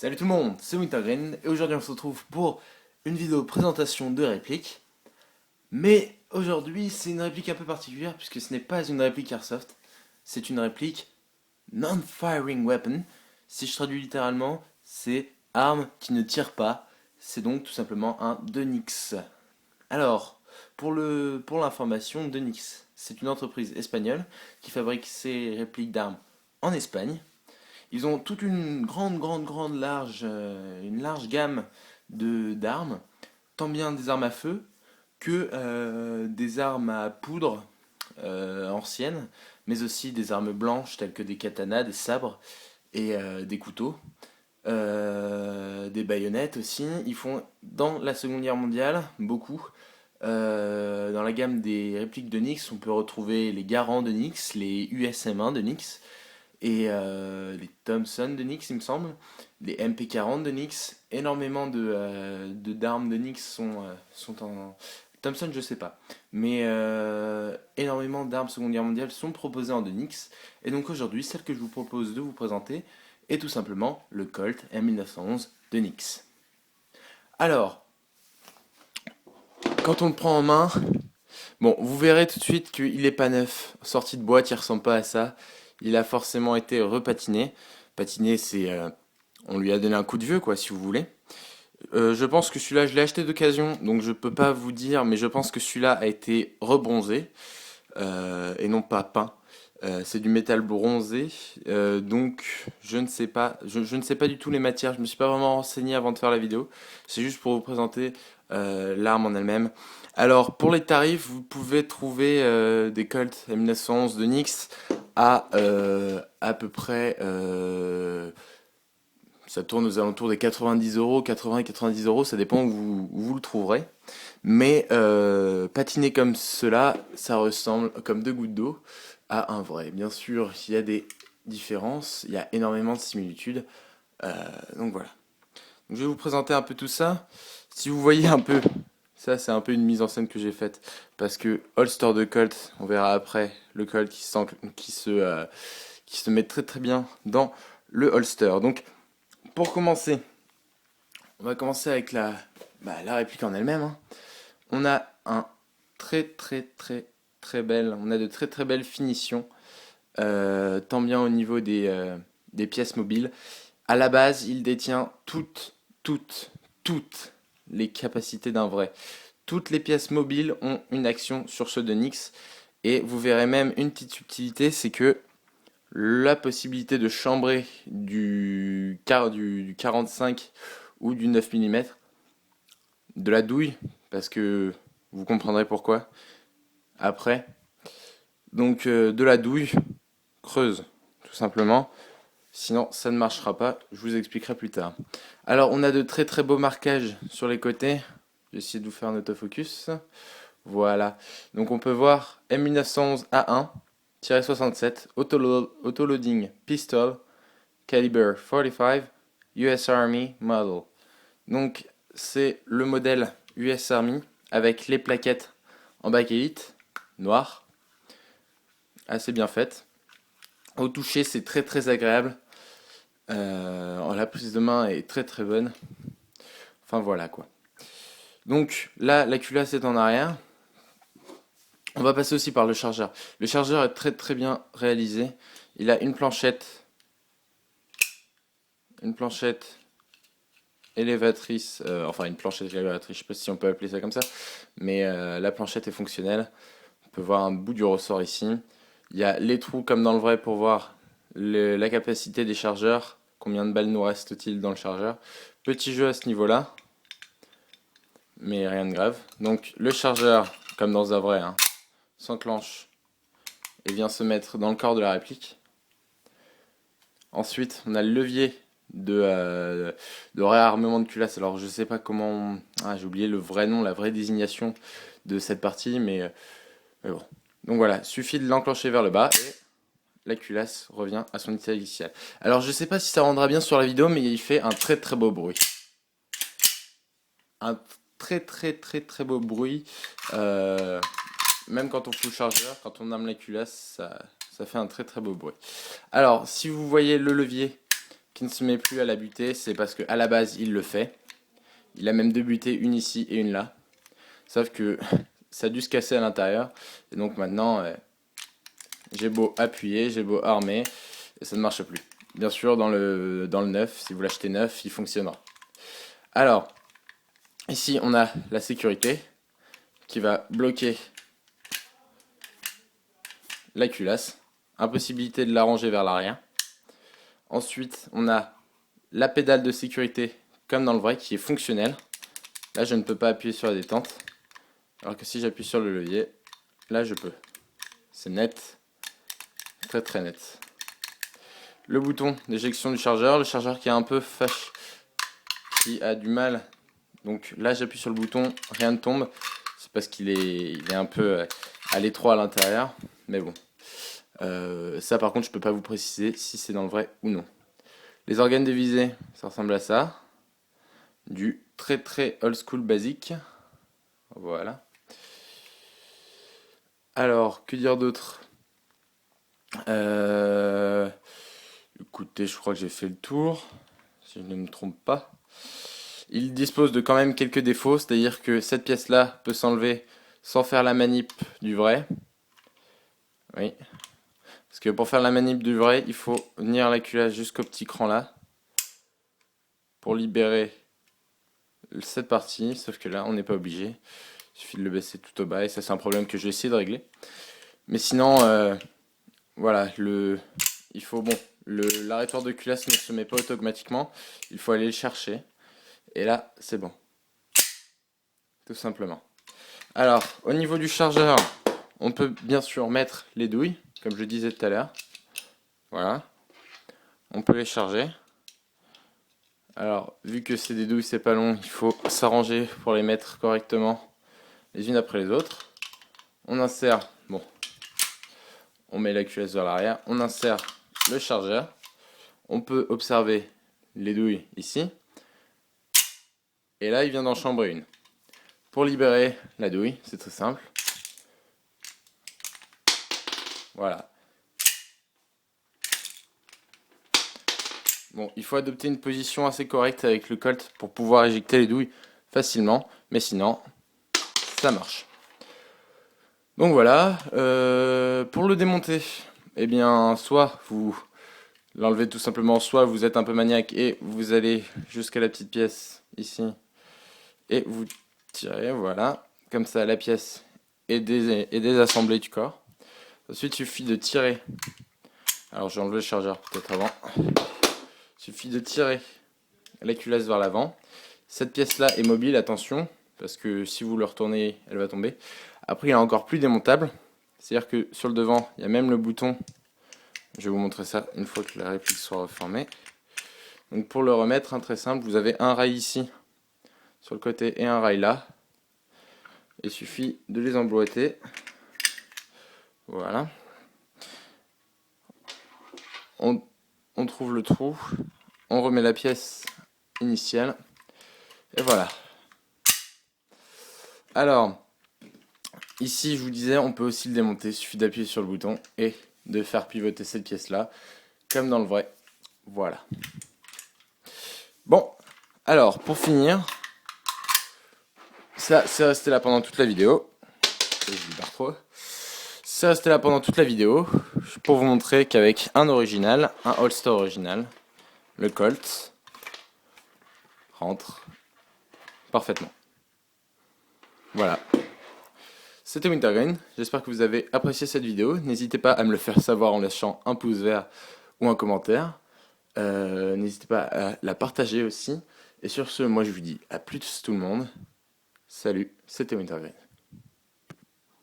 Salut tout le monde, c'est Wintergreen et aujourd'hui on se retrouve pour une vidéo présentation de réplique. Mais aujourd'hui c'est une réplique un peu particulière puisque ce n'est pas une réplique Airsoft, c'est une réplique Non-Firing Weapon. Si je traduis littéralement, c'est arme qui ne tire pas. C'est donc tout simplement un Denix. Alors, pour l'information, Denix, c'est une entreprise espagnole qui fabrique ses répliques d'armes en Espagne. Ils ont toute une une large gamme d'armes, tant bien des armes à feu que des armes à poudre anciennes, mais aussi des armes blanches telles que des katanas, des sabres et des couteaux, des baïonnettes aussi. Ils font dans la Seconde Guerre mondiale beaucoup. Dans la gamme des répliques de Nyx, on peut retrouver les Garand de Nyx, les USM1 de Nyx, et les Thompson de Nyx, il me semble, les MP40 de Nyx, énormément d'armes de Nyx sont en... Thompson, je sais pas, mais énormément d'armes Seconde Guerre mondiale sont proposées en de Nyx, et donc aujourd'hui, celle que je vous propose de vous présenter est tout simplement le Colt M1911 de Nyx. Alors, quand on le prend en main, bon, vous verrez tout de suite qu'il est pas neuf, sorti de boîte, il ressemble pas à ça. Il a forcément été repatiné. Patiné, c'est, on lui a donné un coup de vieux, quoi, si vous voulez. Je pense que celui-là, je l'ai acheté d'occasion, donc je peux pas vous dire, mais je pense que celui-là a été rebronzé et non pas peint. C'est du métal bronzé, donc je ne sais pas, je ne sais pas du tout les matières. Je me suis pas vraiment renseigné avant de faire la vidéo. C'est juste pour vous présenter l'arme en elle-même. Alors pour les tarifs, vous pouvez trouver des Colt M911 de Nyx à peu près, ça tourne aux alentours des 90 euros, 80 et 90 euros, ça dépend où vous le trouverez. Mais patiner comme cela, ça ressemble comme deux gouttes d'eau à un vrai. Bien sûr, il y a des différences, il y a énormément de similitudes. Euh, donc voilà. Donc, je vais vous présenter un peu tout ça. Si vous voyez un peu, ça c'est un peu une mise en scène que j'ai faite. Parce que holster de Colt, on verra après, le Colt qui se met très très bien dans le holster. Donc pour commencer, on va commencer avec la réplique en elle-même, hein. On a un on a de très très belles finitions, tant bien au niveau des pièces mobiles. À la base, il détient toutes les capacités d'un vrai. Toutes les pièces mobiles ont une action sur ceux de Nyx. Et vous verrez même une petite subtilité, c'est que la possibilité de chambrer du 45 ou du 9 mm, de la douille, parce que vous comprendrez pourquoi après. Donc de la douille creuse, tout simplement. Sinon, ça ne marchera pas. Je vous expliquerai plus tard. Alors, on a de très très beaux marquages sur les côtés. J'ai essayé de vous faire un autofocus. Voilà. Donc, on peut voir M1911 A1-67, autoloading pistol, caliber 45, US Army model. Donc, c'est le modèle US Army avec les plaquettes en bakélite noir, assez bien faite. Au toucher, c'est très très agréable. La prise de main est très très bonne. Enfin voilà quoi. Donc là, la culasse est en arrière. On va passer aussi par le chargeur. Le chargeur est très très bien réalisé. Il a une planchette élévatrice, enfin une planchette élévatrice, je sais pas si on peut appeler ça comme ça, mais la planchette est fonctionnelle. On peut voir un bout du ressort ici. Il y a les trous comme dans le vrai pour voir la capacité des chargeurs, combien de balles nous reste-t-il dans le chargeur. Petit jeu à ce niveau-là, mais rien de grave. Donc le chargeur, comme dans un vrai, hein, s'enclenche et vient se mettre dans le corps de la réplique. Ensuite, on a le levier de réarmement de culasse. Alors je sais pas comment... Ah, j'ai oublié le vrai nom, la vraie désignation de cette partie, mais bon. Donc voilà, suffit de l'enclencher vers le bas et la culasse revient à son état initial. Alors je sais pas si ça rendra bien sur la vidéo, mais il fait un très très beau bruit. Un très beau bruit. Euh, Même quand on fout le chargeur, quand on arme la culasse, ça fait un très très beau bruit. Alors si vous voyez le levier qui ne se met plus à la butée, c'est parce qu'à la base, il le fait. Il a même deux butées, une ici et une là. Sauf que ça a dû se casser à l'intérieur. Et donc maintenant, j'ai beau appuyer, j'ai beau armer, et ça ne marche plus. Bien sûr, dans le neuf, si vous l'achetez neuf, il fonctionnera. Alors, ici, on a la sécurité qui va bloquer la culasse. Impossibilité de la ranger vers l'arrière. Ensuite, on a la pédale de sécurité, comme dans le vrai, qui est fonctionnelle. Là, je ne peux pas appuyer sur la détente. Alors que si j'appuie sur le levier, là, je peux. C'est net. Très très net. Le bouton d'éjection du chargeur. Le chargeur qui est un peu fâche, qui a du mal. Donc là, j'appuie sur le bouton, rien ne tombe. C'est parce qu'il est un peu à l'étroit à l'intérieur. Mais bon. Ça, par contre, je peux pas vous préciser si c'est dans le vrai ou non. Les organes de visée, ça ressemble à ça. Du très très old school basique. Voilà. Alors, que dire d'autre? Écoutez, je crois que j'ai fait le tour, si je ne me trompe pas. Il dispose de quand même quelques défauts, c'est-à-dire que cette pièce-là peut s'enlever sans faire la manip du vrai. Oui. Parce que pour faire la manip du vrai, il faut venir la culasse jusqu'au petit cran là. Pour libérer cette partie, sauf que là, on n'est pas obligé. Il suffit de le baisser tout au bas, et ça c'est un problème que je vais essayer de régler. Mais sinon, voilà, il faut, bon, l'arrêteur de culasse ne se met pas automatiquement, il faut aller le chercher. Et là, c'est bon. Tout simplement. Alors, au niveau du chargeur, on peut bien sûr mettre les douilles, comme je disais tout à l'heure. Voilà. On peut les charger. Alors, vu que c'est des douilles, c'est pas long, il faut s'arranger pour les mettre correctement les unes après les autres. On insère, bon, on met la culasse vers l'arrière, on insère le chargeur. On peut observer les douilles ici. Et là, il vient d'en chambrer une. Pour libérer la douille, c'est très simple. Voilà. Bon, il faut adopter une position assez correcte avec le colt pour pouvoir éjecter les douilles facilement. Mais sinon, ça marche. Donc voilà. Pour le démonter, eh bien, soit vous l'enlevez tout simplement, soit vous êtes un peu maniaque et vous allez jusqu'à la petite pièce ici. Et vous tirez, voilà. Comme ça, la pièce est désassemblée du corps. Ensuite, il suffit de tirer. Alors, j'ai enlevé le chargeur peut-être avant. Il suffit de tirer la culasse vers l'avant. Cette pièce-là est mobile, attention, parce que si vous le retournez, elle va tomber. Après, il est encore plus démontable. C'est-à-dire que sur le devant, il y a même le bouton. Je vais vous montrer ça une fois que la réplique sera reformée. Donc pour le remettre, très simple, vous avez un rail ici sur le côté et un rail là. Il suffit de les emboîter. Voilà. On trouve le trou. On remet la pièce initiale. Et voilà. Alors, ici, je vous disais, on peut aussi le démonter. Il suffit d'appuyer sur le bouton et de faire pivoter cette pièce-là, comme dans le vrai. Voilà. Bon, alors, pour finir, ça, c'est resté là pendant toute la vidéo. Je dis pas trop. C'est resté là pendant toute la vidéo pour vous montrer qu'avec un original, un holster original, le Colt rentre parfaitement. Voilà. C'était Wintergreen, j'espère que vous avez apprécié cette vidéo. N'hésitez pas à me le faire savoir en lâchant un pouce vert ou un commentaire. N'hésitez pas à la partager aussi. Et sur ce, moi je vous dis à plus tout le monde. Salut, c'était Wintergreen.